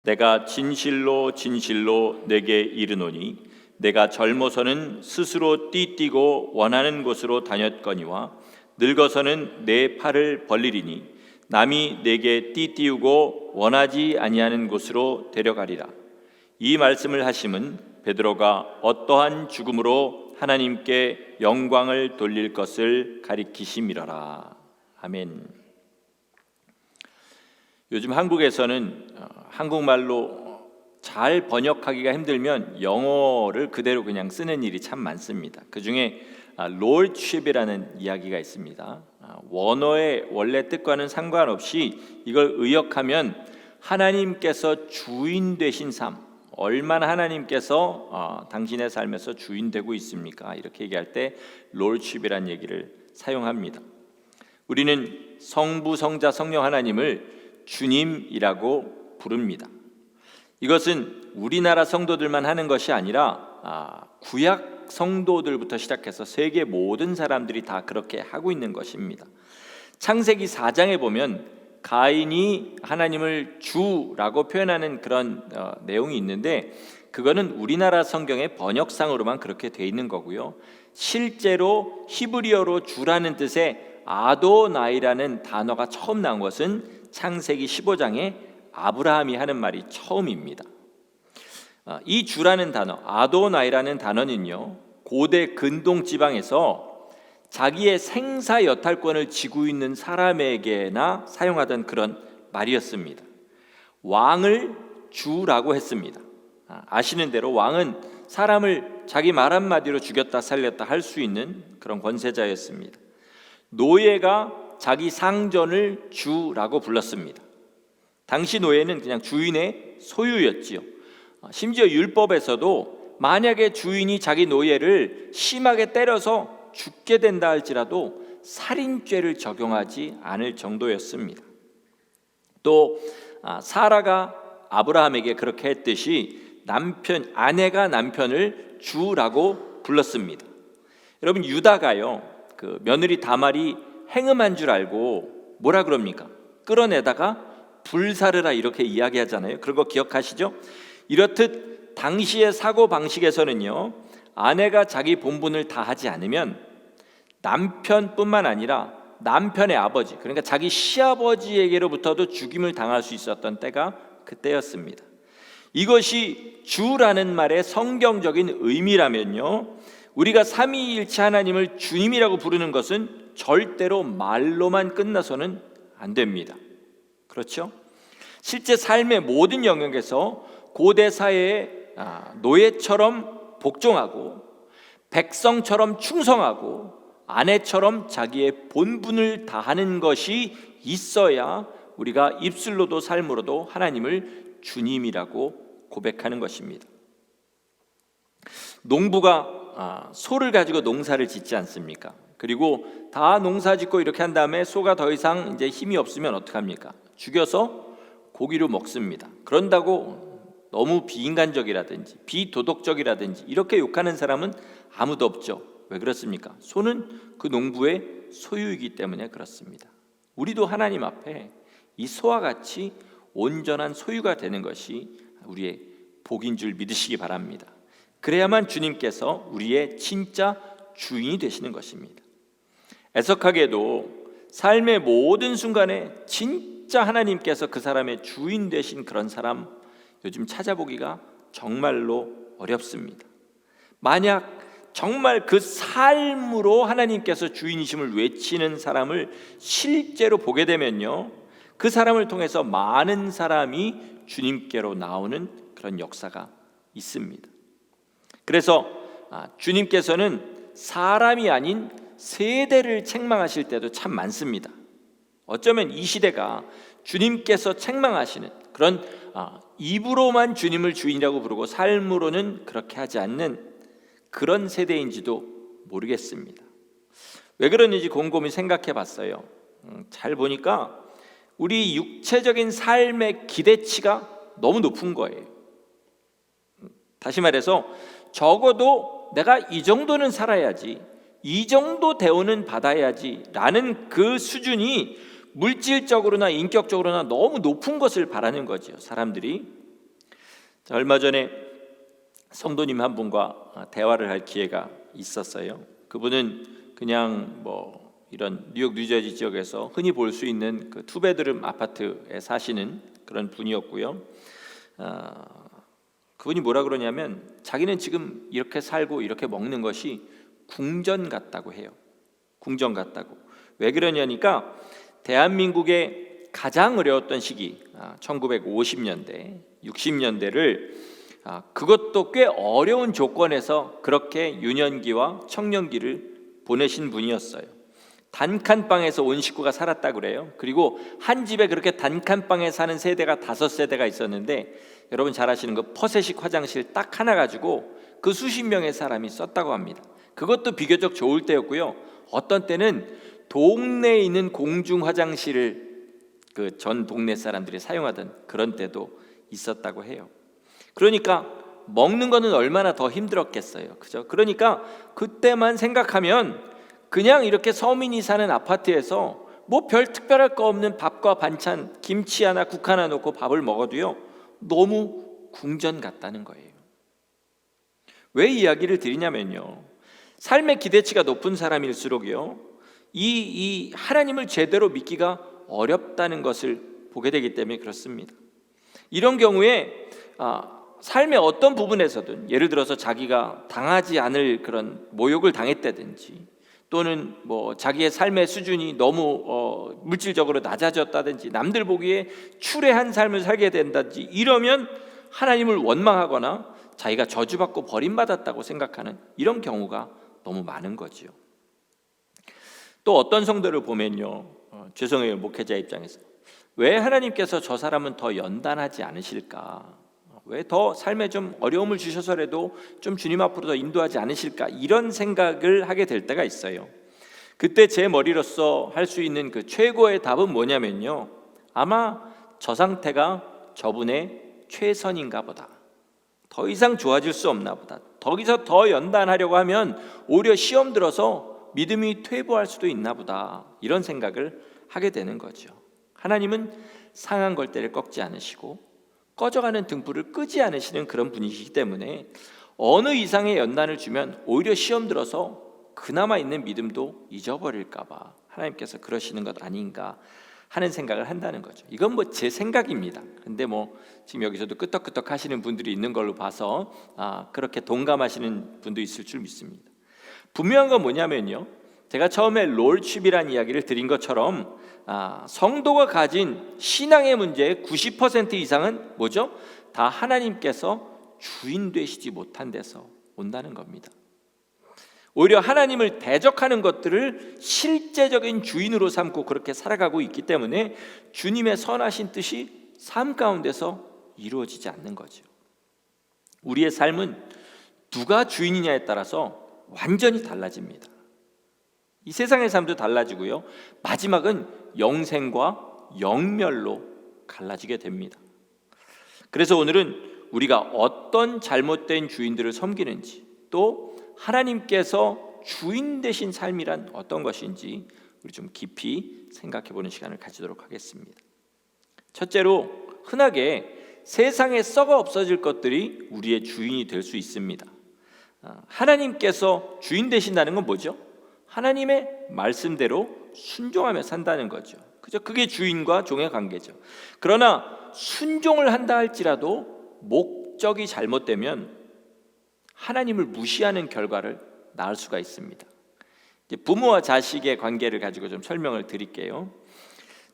내가 진실로 진실로 내게 이르노니 내가 젊어서는 스스로 띠뛰고 원하는 곳으로 다녔거니와 늙어서는 내 팔을 벌리리니 남이 내게 띠띠우고 원하지 아니하는 곳으로 데려가리라. 이 말씀을 하심은 베드로가 어떠한 죽음으로 하나님께 영광을 돌릴 것을 가리키심이로라. 아멘. 요즘 한국에서는 한국말로 잘 번역하기가 힘들면 영어를 그대로 그냥 쓰는 일이 참 많습니다. 그 중에 lordship이라는 이야기가 있습니다. 원어의 원래 뜻과는 상관없이 이걸 의역하면 하나님께서 주인 되신 삶, 얼마나 하나님께서 당신의 삶에서 주인 되고 있습니까? 이렇게 얘기할 때 lordship이라는 얘기를 사용합니다. 우리는 성부, 성자, 성령 하나님을 주님이라고 부릅니다. 이것은 우리나라 성도들만 하는 것이 아니라 구약 성도들부터 시작해서 세계 모든 사람들이 다 그렇게 하고 있는 것입니다. 창세기 4장에 보면 가인이 하나님을 주라고 표현하는 그런 내용이 있는데 그거는 우리나라 성경의 번역상으로만 그렇게 돼 있는 거고요. 실제로 히브리어로 주라는 뜻의 아도나이라는 단어가 처음 나온 것은 창세기 15장에 아브라함이 하는 말이 처음입니다. 이 주라는 단어, 아도나이라는 단어는요, 고대 근동 지방에서 자기의 생사 여탈권을 쥐고 있는 사람에게나 사용하던 그런 말이었습니다. 왕을 주라고 했습니다. 아시는 대로 왕은 사람을 자기 말 한마디로 죽였다 살렸다 할 수 있는 그런 권세자였습니다. 노예가 자기 상전을 주라고 불렀습니다. 당시 노예는 그냥 주인의 소유였지요. 심지어 율법에서도 만약에 주인이 자기 노예를 심하게 때려서 죽게 된다 할지라도 살인죄를 적용하지 않을 정도였습니다. 또 사라가 아브라함에게 그렇게 했듯이 아내가 남편을 주라고 불렀습니다. 여러분, 유다가요, 그 며느리 다말이 행음한 줄 알고 뭐라 그럽니까? 끌어내다가 불사르라 이렇게 이야기하잖아요. 그런 거 기억하시죠? 이렇듯 당시의 사고 방식에서는요, 아내가 자기 본분을 다 하지 않으면 남편뿐만 아니라 남편의 아버지, 그러니까 자기 시아버지에게로부터도 죽임을 당할 수 있었던 때가 그때였습니다. 이것이 주라는 말의 성경적인 의미라면요, 우리가 삼위일체 하나님을 주님이라고 부르는 것은 절대로 말로만 끝나서는 안 됩니다. 그렇죠? 실제 삶의 모든 영역에서 고대 사회에 노예처럼 복종하고 백성처럼 충성하고 아내처럼 자기의 본분을 다하는 것이 있어야 우리가 입술로도 삶으로도 하나님을 주님이라고 고백하는 것입니다. 농부가 소를 가지고 농사를 짓지 않습니까? 그리고 다 농사 짓고 이렇게 한 다음에 소가 더 이상 이제 힘이 없으면 어떡합니까? 죽여서 고기로 먹습니다. 그런다고 너무 비인간적이라든지 비도덕적이라든지 이렇게 욕하는 사람은 아무도 없죠. 왜 그렇습니까? 소는 그 농부의 소유이기 때문에 그렇습니다. 우리도 하나님 앞에 이 소와 같이 온전한 소유가 되는 것이 우리의 복인 줄 믿으시기 바랍니다. 그래야만 주님께서 우리의 진짜 주인이 되시는 것입니다. 애석하게도 삶의 모든 순간에 진짜 하나님께서 그 사람의 주인 되신 그런 사람 요즘 찾아보기가 정말로 어렵습니다. 만약 정말 그 삶으로 하나님께서 주인이심을 외치는 사람을 실제로 보게 되면요, 그 사람을 통해서 많은 사람이 주님께로 나오는 그런 역사가 있습니다. 그래서 주님께서는 사람이 아닌 세대를 책망하실 때도 참 많습니다. 어쩌면 이 시대가 주님께서 책망하시는 그런 입으로만 주님을 주인이라고 부르고 삶으로는 그렇게 하지 않는 그런 세대인지도 모르겠습니다. 왜 그러는지 곰곰이 생각해 봤어요. 잘 보니까 우리 육체적인 삶의 기대치가 너무 높은 거예요. 다시 말해서 적어도 내가 이 정도는 살아야지, 이 정도 대우는 받아야지 라는 그 수준이 물질적으로나 인격적으로나 너무 높은 것을 바라는 거죠, 사람들이. 얼마 전에 성도님 한 분과 대화를 할 기회가 있었어요. 그분은 그냥 이런 뉴욕 뉴저지 지역에서 흔히 볼 수 있는 그 투베드룸 아파트에 사시는 그런 분이었고요. 그분이 뭐라 그러냐면 자기는 지금 이렇게 살고 이렇게 먹는 것이 궁전 같다고 해요. 궁전 같다고. 왜 그러냐니까 대한민국의 가장 어려웠던 시기 1950년대 60년대를 그것도 꽤 어려운 조건에서 그렇게 유년기와 청년기를 보내신 분이었어요. 단칸방에서 온 식구가 살았다 그래요. 그리고 한 집에 그렇게 단칸방에 사는 세대가 5세대가 있었는데, 여러분 잘 아시는 거 퍼세식 화장실 딱 하나 가지고 그 수십 명의 사람이 썼다고 합니다. 그것도 비교적 좋을 때였고요. 어떤 때는 동네에 있는 공중 화장실을 그 전 동네 사람들이 사용하던 그런 때도 있었다고 해요. 그러니까 먹는 거는 얼마나 더 힘들었겠어요. 그죠? 그러니까 그때만 생각하면 그냥 이렇게 서민이 사는 아파트에서 뭐 별 특별할 거 없는 밥과 반찬, 김치 하나, 국 하나 넣고 밥을 먹어도요, 너무 궁전 같다는 거예요. 왜 이야기를 드리냐면요, 삶의 기대치가 높은 사람일수록요, 이 하나님을 제대로 믿기가 어렵다는 것을 보게 되기 때문에 그렇습니다. 이런 경우에 삶의 어떤 부분에서든, 예를 들어서 자기가 당하지 않을 그런 모욕을 당했다든지, 또는 자기의 삶의 수준이 너무 물질적으로 낮아졌다든지, 남들 보기에 추레한 삶을 살게 된다든지, 이러면 하나님을 원망하거나 자기가 저주받고 버림받았다고 생각하는 이런 경우가 너무 많은 거죠. 또 어떤 성도를 보면요, 죄송해요, 목회자 입장에서 왜 하나님께서 저 사람은 더 연단하지 않으실까, 왜 더 삶에 좀 어려움을 주셔서라도 좀 주님 앞으로 더 인도하지 않으실까, 이런 생각을 하게 될 때가 있어요. 그때 제 머리로서 할 수 있는 그 최고의 답은 뭐냐면요, 아마 저 상태가 저분의 최선인가 보다, 더 이상 좋아질 수 없나 보다, 거기서 더 연단하려고 하면 오히려 시험 들어서 믿음이 퇴보할 수도 있나 보다, 이런 생각을 하게 되는 거죠. 하나님은 상한 걸대를 꺾지 않으시고 꺼져가는 등불을 끄지 않으시는 그런 분이시기 때문에 어느 이상의 연단을 주면 오히려 시험 들어서 그나마 있는 믿음도 잊어버릴까 봐 하나님께서 그러시는 것 아닌가 하는 생각을 한다는 거죠. 이건 제 생각입니다. 근데 지금 여기서도 끄떡끄떡 하시는 분들이 있는 걸로 봐서 그렇게 동감하시는 분도 있을 줄 믿습니다. 분명한 건 뭐냐면요, 제가 처음에 롤십이라는 이야기를 드린 것처럼 성도가 가진 신앙의 문제의 90% 이상은 뭐죠? 다 하나님께서 주인 되시지 못한 데서 온다는 겁니다. 오히려 하나님을 대적하는 것들을 실제적인 주인으로 삼고 그렇게 살아가고 있기 때문에 주님의 선하신 뜻이 삶 가운데서 이루어지지 않는 거죠. 우리의 삶은 누가 주인이냐에 따라서 완전히 달라집니다. 이 세상의 삶도 달라지고요, 마지막은 영생과 영멸로 갈라지게 됩니다. 그래서 오늘은 우리가 어떤 잘못된 주인들을 섬기는지, 또 하나님께서 주인 되신 삶이란 어떤 것인지 우리 좀 깊이 생각해 보는 시간을 가지도록 하겠습니다. 첫째로, 흔하게 세상에 썩어 없어질 것들이 우리의 주인이 될 수 있습니다. 하나님께서 주인 되신다는 건 뭐죠? 하나님의 말씀대로 순종하며 산다는 거죠. 그죠? 그게 주인과 종의 관계죠. 그러나 순종을 한다 할지라도 목적이 잘못되면 하나님을 무시하는 결과를 낳을 수가 있습니다. 이제 부모와 자식의 관계를 가지고 좀 설명을 드릴게요.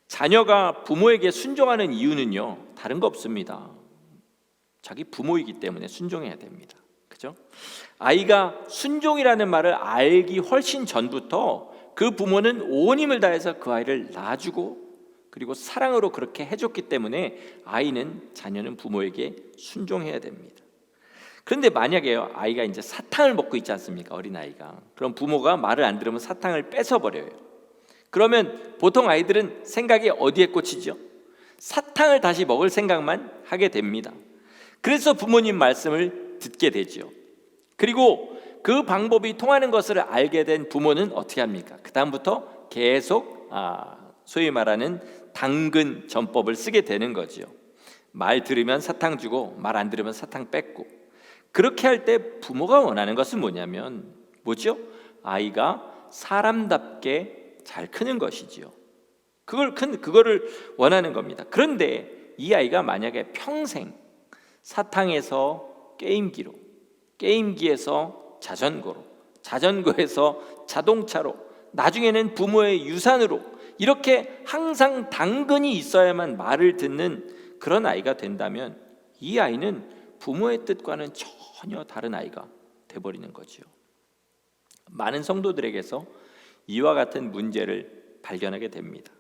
자녀가 부모에게 순종하는 이유는요, 다른 거 없습니다. 자기 부모이기 때문에 순종해야 됩니다. 그죠? 아이가 순종이라는 말을 알기 훨씬 전부터 그 부모는 온 힘을 다해서 그 아이를 낳아주고 그리고 사랑으로 그렇게 해줬기 때문에 자녀는 부모에게 순종해야 됩니다. 그런데 만약에 아이가 이제 사탕을 먹고 있지 않습니까? 어린아이가. 그럼 부모가 말을 안 들으면 사탕을 뺏어버려요. 그러면 보통 아이들은 생각이 어디에 꽂히죠? 사탕을 다시 먹을 생각만 하게 됩니다. 그래서 부모님 말씀을 듣게 되죠. 그리고 그 방법이 통하는 것을 알게 된 부모는 어떻게 합니까? 그 다음부터 계속 소위 말하는 당근 전법을 쓰게 되는 거죠. 말 들으면 사탕 주고 말 안 들으면 사탕 뺏고. 그렇게 할 때 부모가 원하는 것은 뭐죠? 아이가 사람답게 잘 크는 것이지요. 그거를 원하는 겁니다. 그런데 이 아이가 만약에 평생 사탕에서 게임기로, 게임기에서 자전거로, 자전거에서 자동차로, 나중에는 부모의 유산으로 이렇게 항상 당근이 있어야만 말을 듣는 그런 아이가 된다면 이 아이는 부모의 뜻과는 전혀 다른 아이가 돼버리는 거지요. 많은 성도들에게서 이와 같은 문제를 발견하게 됩니다.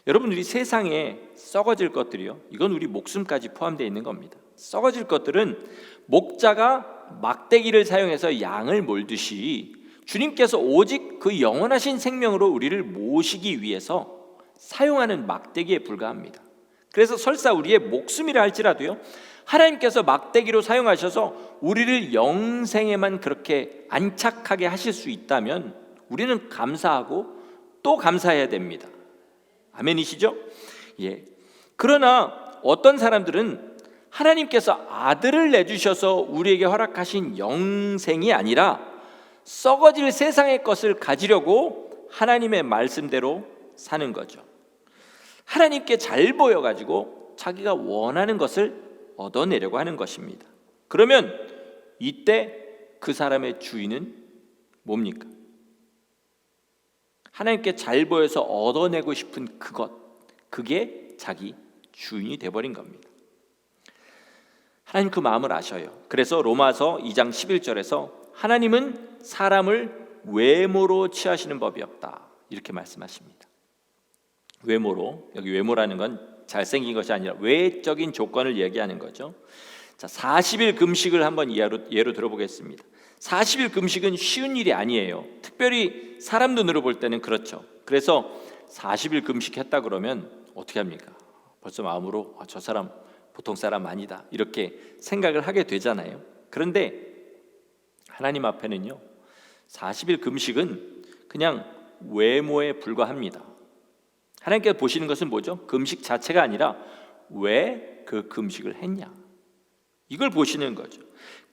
여러분, 우리 세상에 썩어질 것들이요, 이건 우리 목숨까지 포함되어 있는 겁니다. 썩어질 것들은 목자가 막대기를 사용해서 양을 몰듯이 주님께서 오직 그 영원하신 생명으로 우리를 모시기 위해서 사용하는 막대기에 불과합니다. 그래서 설사 우리의 목숨이라 할지라도요, 하나님께서 막대기로 사용하셔서 우리를 영생에만 그렇게 안착하게 하실 수 있다면 우리는 감사하고 또 감사해야 됩니다. 아멘이시죠? 예. 그러나 어떤 사람들은 하나님께서 아들을 내주셔서 우리에게 허락하신 영생이 아니라 썩어질 세상의 것을 가지려고 하나님의 말씀대로 사는 거죠. 하나님께 잘 보여가지고 자기가 원하는 것을 얻어내려고 하는 것입니다. 그러면 이때 그 사람의 주인은 뭡니까? 하나님께 잘 보여서 얻어내고 싶은 그게 자기 주인이 돼버린 겁니다. 하나님 그 마음을 아셔요. 그래서 로마서 2장 11절에서 하나님은 사람을 외모로 취하시는 법이 없다, 이렇게 말씀하십니다. 외모로, 여기 외모라는 건 잘생긴 것이 아니라 외적인 조건을 얘기하는 거죠. 자, 40일 금식을 한번 예로 들어보겠습니다. 40일 금식은 쉬운 일이 아니에요. 특별히 사람 눈으로 볼 때는 그렇죠. 그래서 40일 금식했다 그러면 어떻게 합니까? 벌써 마음으로 저 사람 보통 사람 아니다, 이렇게 생각을 하게 되잖아요. 그런데 하나님 앞에는요, 40일 금식은 그냥 외모에 불과합니다. 하나님께서 보시는 것은 뭐죠? 금식 자체가 아니라 왜 그 금식을 했냐, 이걸 보시는 거죠.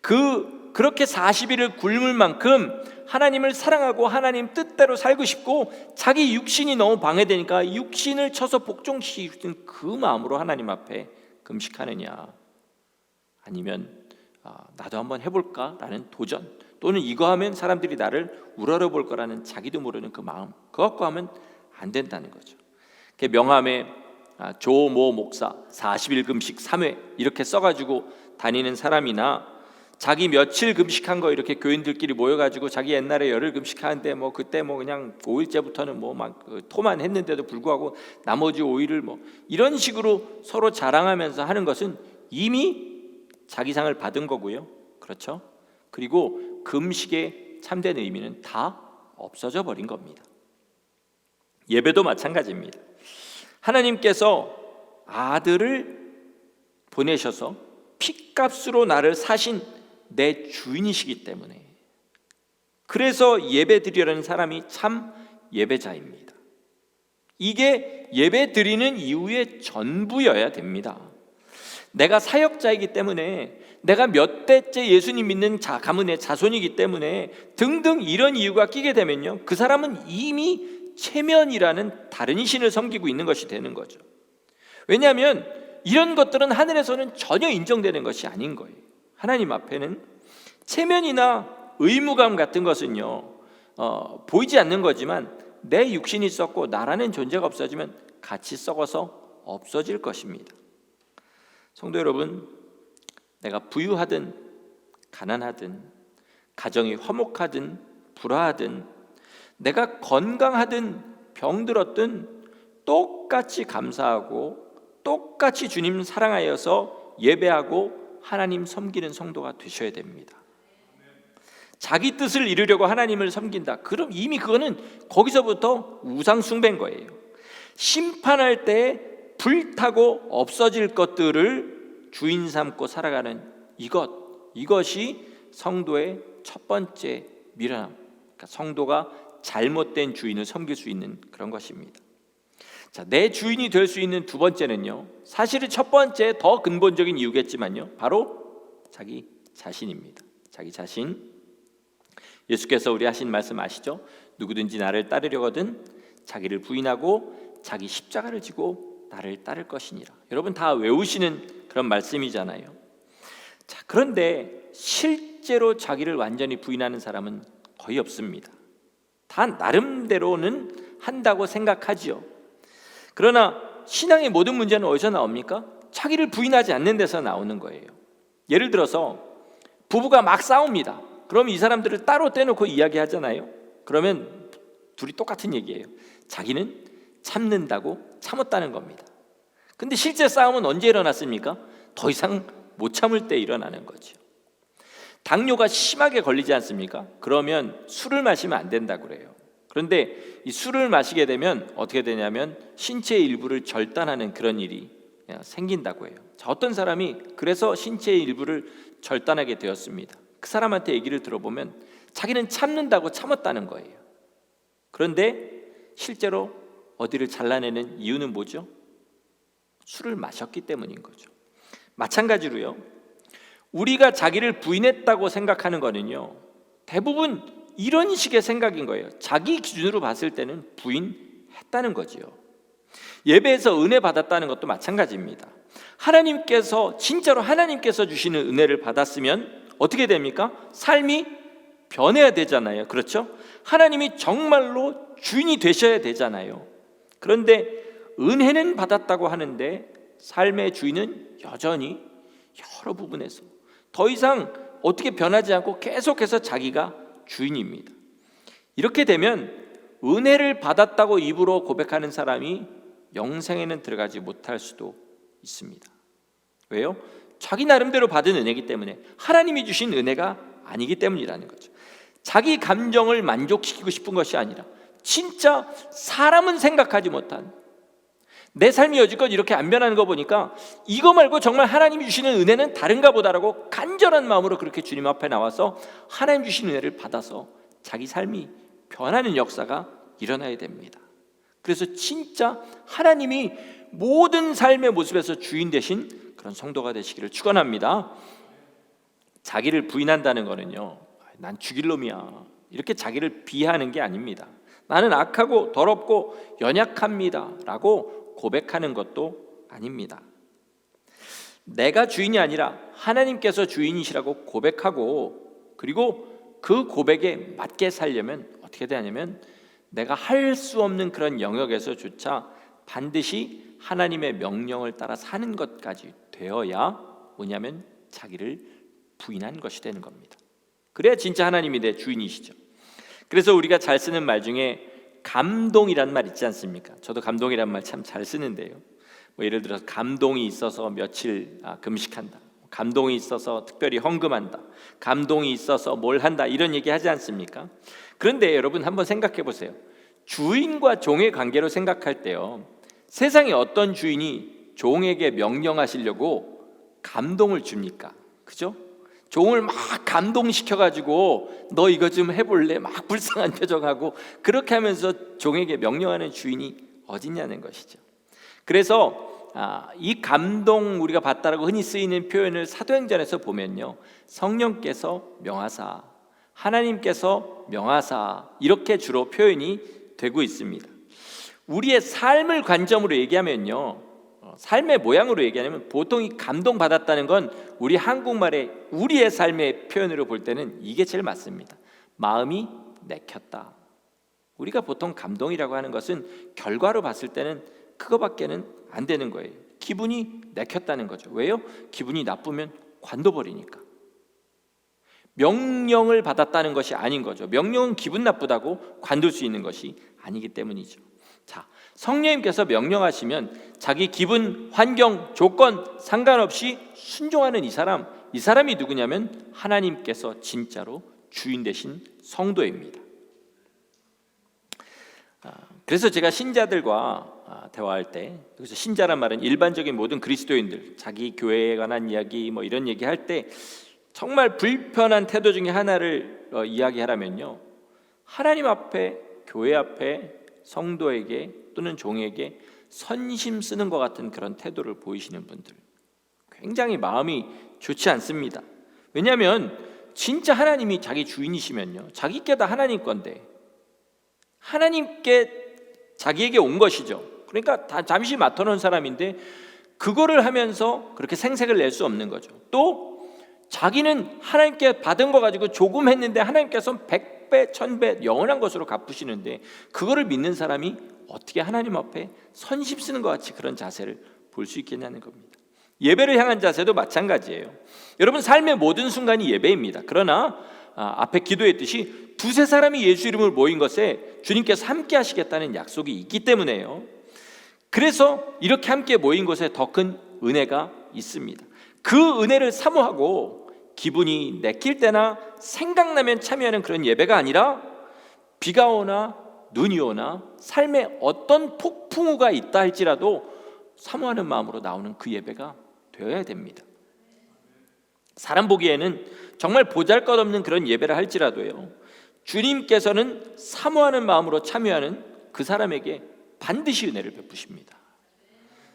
그렇게 40일을 굶을 만큼 하나님을 사랑하고 하나님 뜻대로 살고 싶고 자기 육신이 너무 방해되니까 육신을 쳐서 복종시키는 그 마음으로 하나님 앞에 금식하느냐, 아니면 나도 한번 해볼까라는 도전, 또는 이거 하면 사람들이 나를 우러러볼 거라는 자기도 모르는 그 마음, 그거 갖고 하면 안 된다는 거죠. 명함에 조모 목사 40일 금식 3회 이렇게 써가지고 다니는 사람이나 자기 며칠 금식한 거 이렇게 교인들끼리 모여가지고 자기 옛날에 열흘 금식하는데 그때 그냥 5일째부터는 막 토만 했는데도 불구하고 나머지 5일을 이런 식으로 서로 자랑하면서 하는 것은 이미 자기 상을 받은 거고요. 그렇죠? 그리고 금식의 참된 의미는 다 없어져 버린 겁니다. 예배도 마찬가지입니다. 하나님께서 아들을 보내셔서 핏값으로 나를 사신 내 주인이시기 때문에, 그래서 예배 드리려는 사람이 참 예배자입니다. 이게 예배 드리는 이유의 전부여야 됩니다. 내가 사역자이기 때문에, 내가 몇 대째 예수님 믿는 가문의 자손이기 때문에 등등 이런 이유가 끼게 되면요, 그 사람은 이미 체면이라는 다른 신을 섬기고 있는 것이 되는 거죠. 왜냐하면 이런 것들은 하늘에서는 전혀 인정되는 것이 아닌 거예요. 하나님 앞에는 체면이나 의무감 같은 것은요, 보이지 않는 거지만 내 육신이 썩고 나라는 존재가 없어지면 같이 썩어서 없어질 것입니다. 성도 여러분, 내가 부유하든 가난하든 가정이 화목하든 불화하든 내가 건강하든 병들었든 똑같이 감사하고 똑같이 주님 사랑하여서 예배하고 하나님 섬기는 성도가 되셔야 됩니다. 자기 뜻을 이루려고 하나님을 섬긴다, 그럼 이미 그거는 거기서부터 우상 숭배인 거예요. 심판할 때 불타고 없어질 것들을 주인 삼고 살아가는 이것이 성도의 첫 번째 미련함, 그러니까 성도가 잘못된 주인을 섬길 수 있는 그런 것입니다. 자, 내 주인이 될 수 있는 두 번째는요, 사실은 첫 번째 더 근본적인 이유겠지만요, 바로 자기 자신입니다. 자기 자신. 예수께서 우리 하신 말씀 아시죠? 누구든지 나를 따르려거든 자기를 부인하고 자기 십자가를 지고 나를 따를 것이니라. 여러분 다 외우시는 그런 말씀이잖아요. 자, 그런데 실제로 자기를 완전히 부인하는 사람은 거의 없습니다. 다 나름대로는 한다고 생각하지요. 그러나 신앙의 모든 문제는 어디서 나옵니까? 자기를 부인하지 않는 데서 나오는 거예요. 예를 들어서 부부가 막 싸웁니다. 그럼 이 사람들을 따로 떼놓고 이야기하잖아요. 그러면 둘이 똑같은 얘기예요. 자기는 참는다고 참았다는 겁니다. 근데 실제 싸움은 언제 일어났습니까? 더 이상 못 참을 때 일어나는 거죠. 당뇨가 심하게 걸리지 않습니까? 그러면 술을 마시면 안 된다고 그래요. 그런데 이 술을 마시게 되면 어떻게 되냐면 신체의 일부를 절단하는 그런 일이 생긴다고 해요. 자, 어떤 사람이 그래서 신체의 일부를 절단하게 되었습니다. 그 사람한테 얘기를 들어보면 자기는 참는다고 참았다는 거예요. 그런데 실제로 어디를 잘라내는 이유는 뭐죠? 술을 마셨기 때문인 거죠. 마찬가지로요, 우리가 자기를 부인했다고 생각하는 거는요, 대부분 이런 식의 생각인 거예요. 자기 기준으로 봤을 때는 부인했다는 거죠. 예배에서 은혜 받았다는 것도 마찬가지입니다. 하나님께서 진짜로 하나님께서 주시는 은혜를 받았으면 어떻게 됩니까? 삶이 변해야 되잖아요. 그렇죠? 하나님이 정말로 주인이 되셔야 되잖아요. 그런데 은혜는 받았다고 하는데 삶의 주인은 여전히 여러 부분에서 더 이상 어떻게 변하지 않고 계속해서 자기가 주인입니다. 이렇게 되면 은혜를 받았다고 입으로 고백하는 사람이 영생에는 들어가지 못할 수도 있습니다. 왜요? 자기 나름대로 받은 은혜이기 때문에, 하나님이 주신 은혜가 아니기 때문이라는 거죠. 자기 감정을 만족시키고 싶은 것이 아니라 진짜 사람은 생각하지 못한, 내 삶이 여지껏 이렇게 안 변하는 거 보니까 이거 말고 정말 하나님이 주시는 은혜는 다른가 보다라고 간절한 마음으로 그렇게 주님 앞에 나와서 하나님 주신 은혜를 받아서 자기 삶이 변하는 역사가 일어나야 됩니다. 그래서 진짜 하나님이 모든 삶의 모습에서 주인 되신 그런 성도가 되시기를 축원합니다. 자기를 부인한다는 거는요, 난 죽일 놈이야 이렇게 자기를 비하하는 게 아닙니다. 나는 악하고 더럽고 연약합니다 라고 고백하는 것도 아닙니다. 내가 주인이 아니라 하나님께서 주인이시라고 고백하고, 그리고 그 고백에 맞게 살려면 어떻게 되냐면 내가 할 수 없는 그런 영역에서조차 반드시 하나님의 명령을 따라 사는 것까지 되어야 뭐냐면 자기를 부인한 것이 되는 겁니다. 그래야 진짜 하나님이 내 주인이시죠. 그래서 우리가 잘 쓰는 말 중에 감동이란 말 있지 않습니까? 저도 감동이란 말 참 잘 쓰는데요. 뭐 예를 들어서 감동이 있어서 며칠 금식한다, 감동이 있어서 특별히 헌금한다, 감동이 있어서 뭘 한다, 이런 얘기 하지 않습니까? 그런데 여러분 한번 생각해 보세요. 주인과 종의 관계로 생각할 때요, 세상에 어떤 주인이 종에게 명령하시려고 감동을 줍니까? 그죠? 종을 막 감동시켜가지고 너 이거 좀 해볼래? 막 불쌍한 표정하고 그렇게 하면서 종에게 명령하는 주인이 어딨냐는 것이죠. 그래서 이 감동 우리가 받다라고 흔히 쓰이는 표현을 사도행전에서 보면요, 성령께서 명하사, 하나님께서 명하사, 이렇게 주로 표현이 되고 있습니다. 우리의 삶을 관점으로 얘기하면요, 삶의 모양으로 얘기하면 보통 이 감동받았다는 건 우리 한국말의 우리의 삶의 표현으로 볼 때는 이게 제일 맞습니다. 마음이 내켰다. 우리가 보통 감동이라고 하는 것은 결과로 봤을 때는 그거밖에는 안 되는 거예요. 기분이 내켰다는 거죠. 왜요? 기분이 나쁘면 관둬버리니까. 명령을 받았다는 것이 아닌 거죠. 명령은 기분 나쁘다고 관둘 수 있는 것이 아니기 때문이죠. 자, 성령님께서 명령하시면 자기 기분, 환경, 조건 상관없이 순종하는 이 사람이 누구냐면 하나님께서 진짜로 주인 되신 성도입니다. 그래서 제가 신자들과 대화할 때, 그래서 신자란 말은 일반적인 모든 그리스도인들, 자기 교회에 관한 이야기 뭐 이런 얘기 할 때 정말 불편한 태도 중에 하나를 이야기하라면요, 하나님 앞에, 교회 앞에, 성도에게 또는 종에게 선심 쓰는 것 같은 그런 태도를 보이시는 분들, 굉장히 마음이 좋지 않습니다. 왜냐하면 진짜 하나님이 자기 주인이시면요, 자기께 다 하나님 건데 하나님께 자기에게 온 것이죠. 그러니까 다 잠시 맡아놓은 사람인데 그거를 하면서 그렇게 생색을 낼 수 없는 거죠. 또 자기는 하나님께 받은 거 가지고 조금 했는데 하나님께서 100배, 1000배 영원한 것으로 갚으시는데 그거를 믿는 사람이 어떻게 하나님 앞에 선심 쓰는 것 같이 그런 자세를 볼 수 있겠냐는 겁니다. 예배를 향한 자세도 마찬가지예요. 여러분, 삶의 모든 순간이 예배입니다. 그러나 앞에 기도했듯이 두세 사람이 예수 이름을 모인 것에 주님께서 함께 하시겠다는 약속이 있기 때문에요. 그래서 이렇게 함께 모인 곳에 더 큰 은혜가 있습니다. 그 은혜를 사모하고 기분이 내킬 때나 생각나면 참여하는 그런 예배가 아니라 비가 오나 눈이 오나 삶에 어떤 폭풍우가 있다 할지라도 사모하는 마음으로 나오는 그 예배가 되어야 됩니다. 사람 보기에는 정말 보잘것없는 그런 예배를 할지라도요, 주님께서는 사모하는 마음으로 참여하는 그 사람에게 반드시 은혜를 베푸십니다.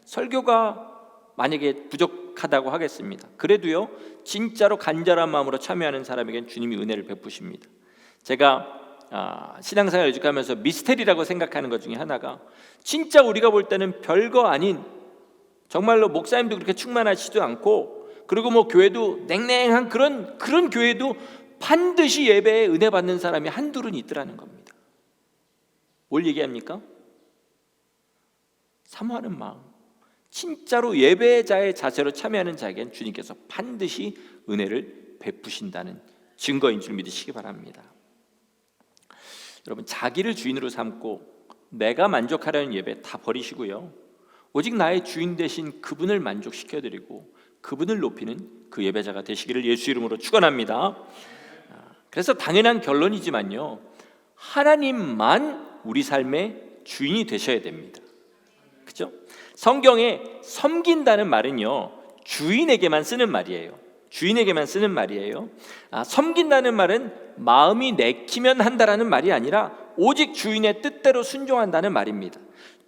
설교가 만약에 부족하다고 하겠습니다. 그래도요, 진짜로 간절한 마음으로 참여하는 사람에게는 주님이 은혜를 베푸십니다. 제가 신앙생활 여직하면서 미스테리라고 생각하는 것 중에 하나가, 진짜 우리가 볼 때는 별거 아닌, 정말로 목사님도 그렇게 충만하지도 않고, 그리고 뭐 교회도 냉랭한 그런 교회도 반드시 예배에 은혜 받는 사람이 한둘은 있더라는 겁니다. 뭘 얘기합니까? 사모하는 마음, 진짜로 예배자의 자세로 참여하는 자에겐 주님께서 반드시 은혜를 베푸신다는 증거인 줄 믿으시기 바랍니다. 여러분, 자기를 주인으로 삼고 내가 만족하려는 예배 다 버리시고요, 오직 나의 주인 되신 그분을 만족시켜드리고 그분을 높이는 그 예배자가 되시기를 예수 이름으로 축원합니다. 그래서 당연한 결론이지만요, 하나님만 우리 삶의 주인이 되셔야 됩니다. 그죠? 성경에 섬긴다는 말은요, 주인에게만 쓰는 말이에요. 주인에게만 쓰는 말이에요. 섬긴다는 말은 마음이 내키면 한다라는 말이 아니라 오직 주인의 뜻대로 순종한다는 말입니다.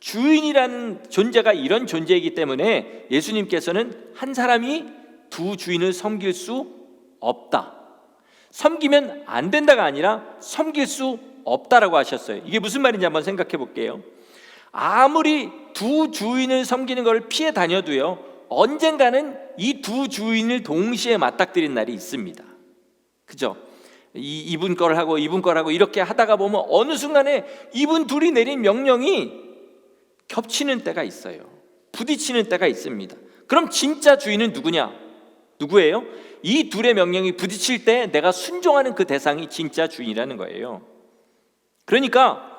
주인이라는 존재가 이런 존재이기 때문에 예수님께서는 한 사람이 두 주인을 섬길 수 없다, 섬기면 안 된다가 아니라 섬길 수 없다라고 하셨어요. 이게 무슨 말인지 한번 생각해 볼게요. 아무리 두 주인을 섬기는 걸 피해 다녀도요, 언젠가는 이 두 주인을 동시에 맞닥뜨린 날이 있습니다. 그죠? 이분 걸 하고 이분 걸 하고 이렇게 하다가 보면 어느 순간에 이분 둘이 내린 명령이 겹치는 때가 있어요. 부딪히는 때가 있습니다. 그럼 진짜 주인은 누구예요? 이 둘의 명령이 부딪힐 때 내가 순종하는 그 대상이 진짜 주인이라는 거예요. 그러니까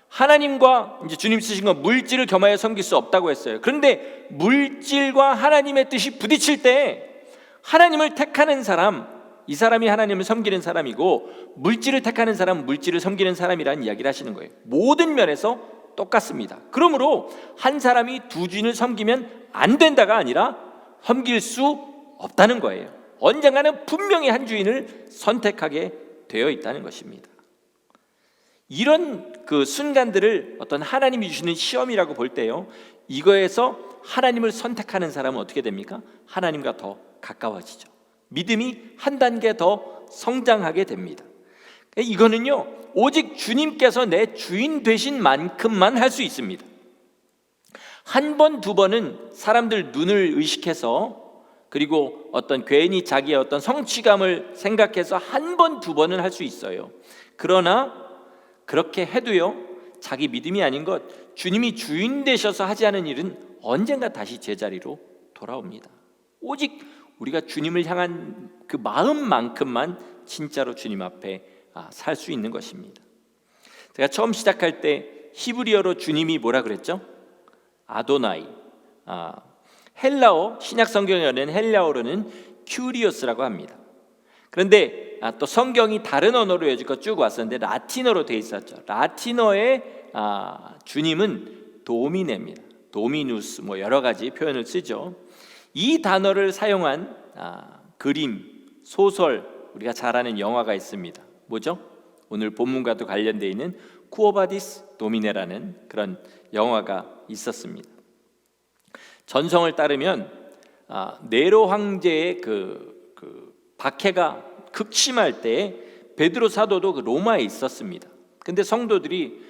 하나님과 이제 주님 쓰신 건 물질을 겸하여 섬길 수 없다고 했어요. 그런데 물질과 하나님의 뜻이 부딪힐 때 하나님을 택하는 사람, 이 사람이 하나님을 섬기는 사람이고, 물질을 택하는 사람은 물질을 섬기는 사람이라는 이야기를 하시는 거예요. 모든 면에서 똑같습니다. 그러므로 한 사람이 두 주인을 섬기면 안 된다가 아니라 섬길 수 없다는 거예요. 언젠가는 분명히 한 주인을 선택하게 되어 있다는 것입니다. 이런 그 순간들을 어떤 하나님이 주시는 시험이라고 볼 때요, 이거에서 하나님을 선택하는 사람은 어떻게 됩니까? 하나님과 더 가까워지죠. 믿음이 한 단계 더 성장하게 됩니다. 이거는요, 오직 주님께서 내 주인 되신 만큼만 할 수 있습니다. 한 번, 두 번은 사람들 눈을 의식해서, 그리고 어떤 괜히 자기의 어떤 성취감을 생각해서 한 번, 두 번은 할 수 있어요. 그러나 그렇게 해도요, 자기 믿음이 아닌 것, 주님이 주인 되셔서 하지 않은 일은 언젠가 다시 제자리로 돌아옵니다. 오직 우리가 주님을 향한 그 마음만큼만 진짜로 주님 앞에 살 수 있는 것입니다. 제가 처음 시작할 때 히브리어로 주님이 뭐라 그랬죠? 아도나이. 헬라어, 신약 성경에는 헬라어로는 큐리오스라고 합니다. 그런데 또 성경이 다른 언어로 여지껏 쭉 왔었는데 라틴어로 돼 있었죠. 라틴어의 주님은 도미네입니다. 도미누스, 뭐 여러 가지 표현을 쓰죠. 이 단어를 사용한 그림, 소설, 우리가 잘 아는 영화가 있습니다. 뭐죠? 오늘 본문과도 관련되어 있는 쿠오바디스 도미네라는 그런 영화가 있었습니다. 전성을 따르면 네로 황제의 그 박해가 극심할 때 베드로 사도도 그 로마에 있었습니다. 근데 성도들이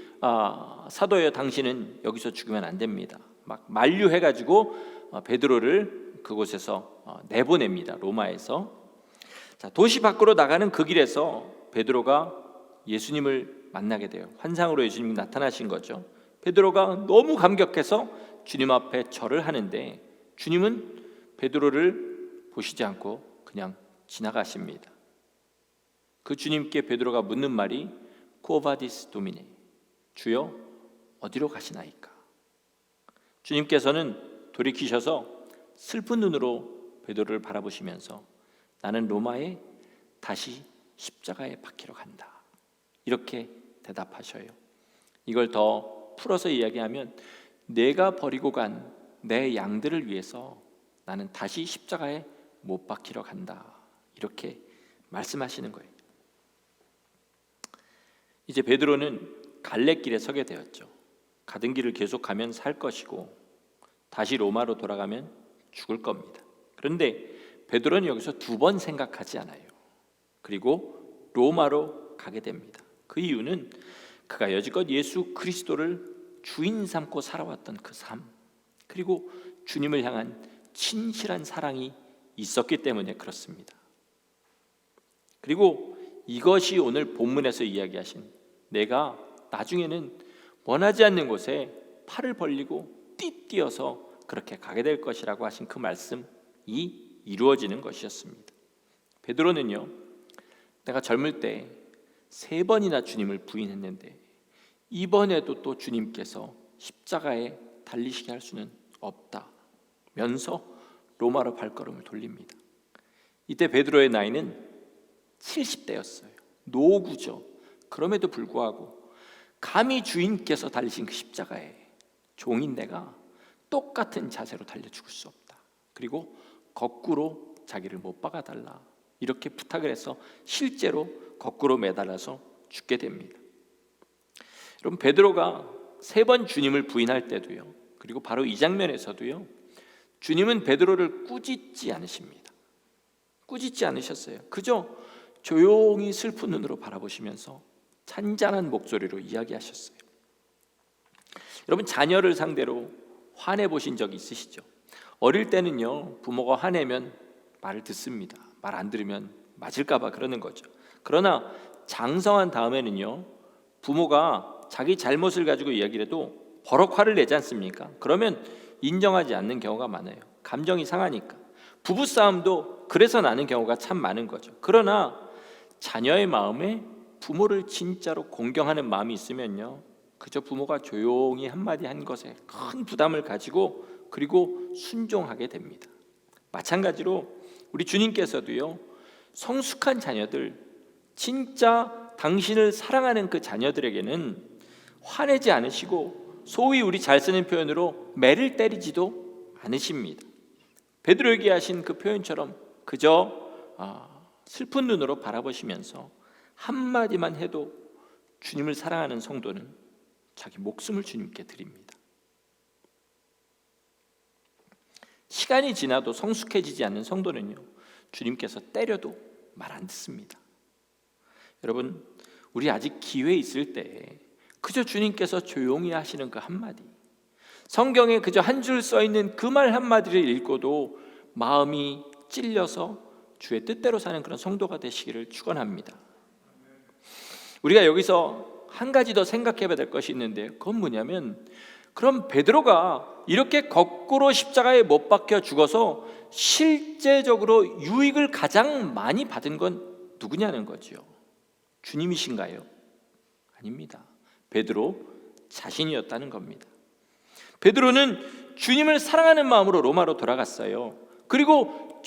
사도여 당신은 여기서 죽으면 안 됩니다. 막 만류해가지고 베드로를 그곳에서 내보냅니다. 로마에서. 자, 도시 밖으로 나가는 그 길에서 베드로가 예수님을 만나게 돼요. 환상으로 예수님이 나타나신 거죠. 베드로가 너무 감격해서 주님 앞에 절을 하는데 주님은 베드로를 보시지 않고 그냥 지나가십니다. 그 주님께 베드로가 묻는 말이 쿠오바디스 도미네, 주여 어디로 가시나이까? 주님께서는 돌이키셔서 슬픈 눈으로 베드로를 바라보시면서 나는 로마에 다시 십자가에 박히러 간다, 이렇게 대답하셔요. 이걸 더 풀어서 이야기하면 내가 버리고 간 내 양들을 위해서 나는 다시 십자가에 못 박히러 간다, 이렇게 말씀하시는 거예요. 이제 베드로는 갈래길에 서게 되었죠. 가던 길을 계속 가면 살 것이고 다시 로마로 돌아가면 죽을 겁니다. 그런데 베드로는 여기서 두 번 생각하지 않아요. 그리고 로마로 가게 됩니다. 그 이유는 그가 여지껏 예수 그리스도를 주인 삼고 살아왔던 그 삶, 그리고 주님을 향한 진실한 사랑이 있었기 때문에 그렇습니다. 그리고 이것이 오늘 본문에서 이야기하신 내가 나중에는 원하지 않는 곳에 팔을 벌리고 띠뛰어서 그렇게 가게 될 것이라고 하신 그 말씀이 이루어지는 것이었습니다. 베드로는요, 내가 젊을 때 3번이나 주님을 부인했는데 이번에도 또 주님께서 십자가에 달리시게 할 수는 없다면서 로마로 발걸음을 돌립니다. 이때 베드로의 나이는 70대였어요. 노구죠. 그럼에도 불구하고 감히 주인께서 달리신 그 십자가에 종인 내가 똑같은 자세로 달려 죽을 수 없다. 그리고 거꾸로 자기를 못 박아달라, 이렇게 부탁을 해서 실제로 거꾸로 매달아서 죽게 됩니다. 여러분, 베드로가 3번 주님을 부인할 때도요, 그리고 바로 이 장면에서도요, 주님은 베드로를 꾸짖지 않으십니다. 꾸짖지 않으셨어요. 그저 조용히 슬픈 눈으로 바라보시면서 잔잔한 목소리로 이야기하셨어요. 여러분, 자녀를 상대로 화내 보신 적 있으시죠? 어릴 때는요, 부모가 화내면 말을 듣습니다. 말 안 들으면 맞을까 봐 그러는 거죠. 그러나 장성한 다음에는요, 부모가 자기 잘못을 가지고 이야기를 해도 버럭 화를 내지 않습니까? 그러면 인정하지 않는 경우가 많아요. 감정이 상하니까. 부부싸움도 그래서 나는 경우가 참 많은 거죠. 그러나 자녀의 마음에 부모를 진짜로 공경하는 마음이 있으면요, 그저 부모가 조용히 한마디 한 것에 큰 부담을 가지고 그리고 순종하게 됩니다. 마찬가지로 우리 주님께서도요, 성숙한 자녀들, 진짜 당신을 사랑하는 그 자녀들에게는 화내지 않으시고 소위 우리 잘 쓰는 표현으로 매를 때리지도 않으십니다. 베드로에게 하신 그 표현처럼 그저 슬픈 눈으로 바라보시면서 한마디만 해도 주님을 사랑하는 성도는 자기 목숨을 주님께 드립니다. 시간이 지나도 성숙해지지 않는 성도는요, 주님께서 때려도 말 안 듣습니다. 여러분, 우리 아직 기회 있을 때 그저 주님께서 조용히 하시는 그 한마디, 성경에 그저 한 줄 써 있는 그 말 한마디를 읽고도 마음이 찔려서 주의 뜻대로 사는 그런 성도가 되시기를 축원합니다. 우리가 여기서 한 가지 더 생각해 봐야 될 것이 있는데, 그건 뭐냐면, 그럼 베드로가 이렇게 거꾸로 십자가에 못 박혀 죽어서 실제적으로 유익을 가장 많이 받은 건 누구냐는 거죠. 주님이신가요? 아닙니다. 베드로 자신이었다는 겁니다. 베드로는 주님을 사랑하는 마음으로 로마로 돌아갔어요. 그리고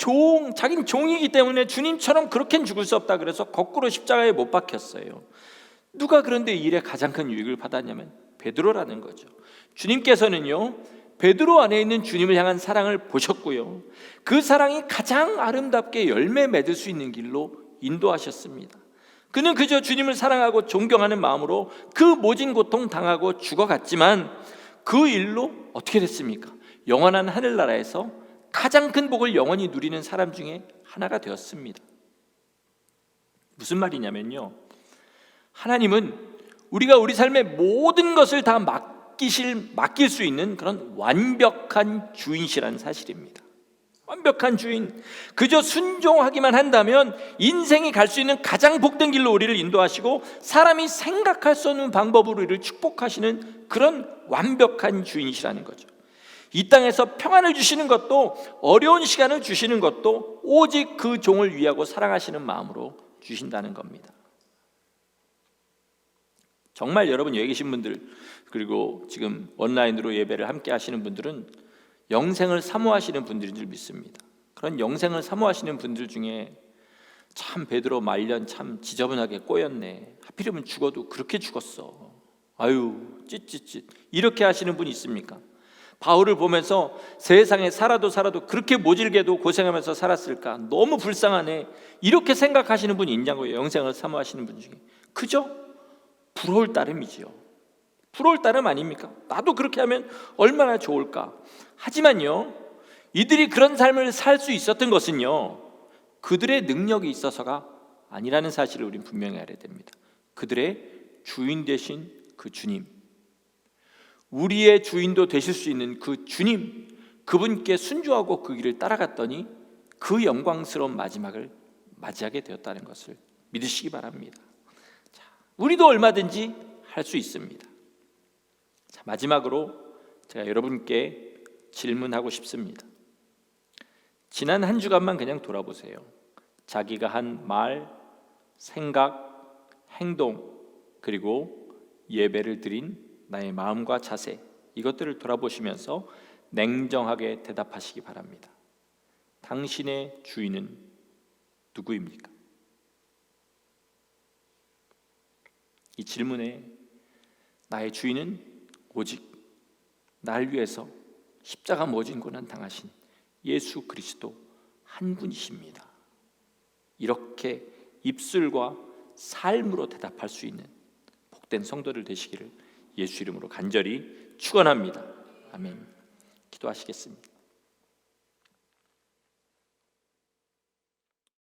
자기는 종이기 때문에 주님처럼 그렇게는 죽을 수 없다 그래서 거꾸로 십자가에 못 박혔어요. 누가 그런데 이 일에 가장 큰 유익을 받았냐면 베드로라는 거죠. 주님께서는요, 베드로 안에 있는 주님을 향한 사랑을 보셨고요, 그 사랑이 가장 아름답게 열매 맺을 수 있는 길로 인도하셨습니다. 그는 그저 주님을 사랑하고 존경하는 마음으로 그 모진 고통 당하고 죽어갔지만 그 일로 어떻게 됐습니까? 영원한 하늘나라에서 가장 큰 복을 영원히 누리는 사람 중에 하나가 되었습니다. 무슨 말이냐면요, 하나님은 우리가 우리 삶의 모든 것을 다 맡길 수 있는 그런 완벽한 주인이라는 사실입니다. 완벽한 주인, 그저 순종하기만 한다면 인생이 갈 수 있는 가장 복된 길로 우리를 인도하시고 사람이 생각할 수 없는 방법으로 우리를 축복하시는 그런 완벽한 주인이시라는 거죠. 이 땅에서 평안을 주시는 것도, 어려운 시간을 주시는 것도 오직 그 종을 위하고 사랑하시는 마음으로 주신다는 겁니다. 정말 여러분, 여기 계신 분들, 그리고 지금 온라인으로 예배를 함께 하시는 분들은 영생을 사모하시는 분들인 줄 믿습니다. 그런 영생을 사모하시는 분들 중에 참 베드로 말년 참 지저분하게 꼬였네, 하필이면 죽어도 그렇게 죽었어, 아유 찢찢찢, 이렇게 하시는 분이 있습니까? 바울을 보면서 세상에 살아도 그렇게 모질게도 고생하면서 살았을까, 너무 불쌍하네, 이렇게 생각하시는 분이 있냐고요. 영생을 사모하시는 분 중에. 그죠? 부러울 따름이지요. 부러울 따름 아닙니까? 나도 그렇게 하면 얼마나 좋을까. 하지만요, 이들이 그런 삶을 살 수 있었던 것은요, 그들의 능력이 있어서가 아니라는 사실을 우리는 분명히 알아야 됩니다. 그들의 주인 되신 그 주님, 우리의 주인도 되실 수 있는 그 주님, 그분께 순종하고 그 길을 따라갔더니 그 영광스러운 마지막을 맞이하게 되었다는 것을 믿으시기 바랍니다. 자, 우리도 얼마든지 할 수 있습니다. 자, 마지막으로 제가 여러분께 질문하고 싶습니다. 지난 한 주간만 그냥 돌아보세요. 자기가 한 말, 생각, 행동, 그리고 예배를 드린 나의 마음과 자세, 이것들을 돌아보시면서 냉정하게 대답하시기 바랍니다. 당신의 주인은 누구입니까? 이 질문에 나의 주인은 오직 날 위해서 십자가 모진 고난 당하신 예수 그리스도 한 분이십니다. 이렇게 입술과 삶으로 대답할 수 있는 복된 성도들 되시기를 예수 이름으로 간절히 축원합니다. 아멘. 기도하시겠습니다.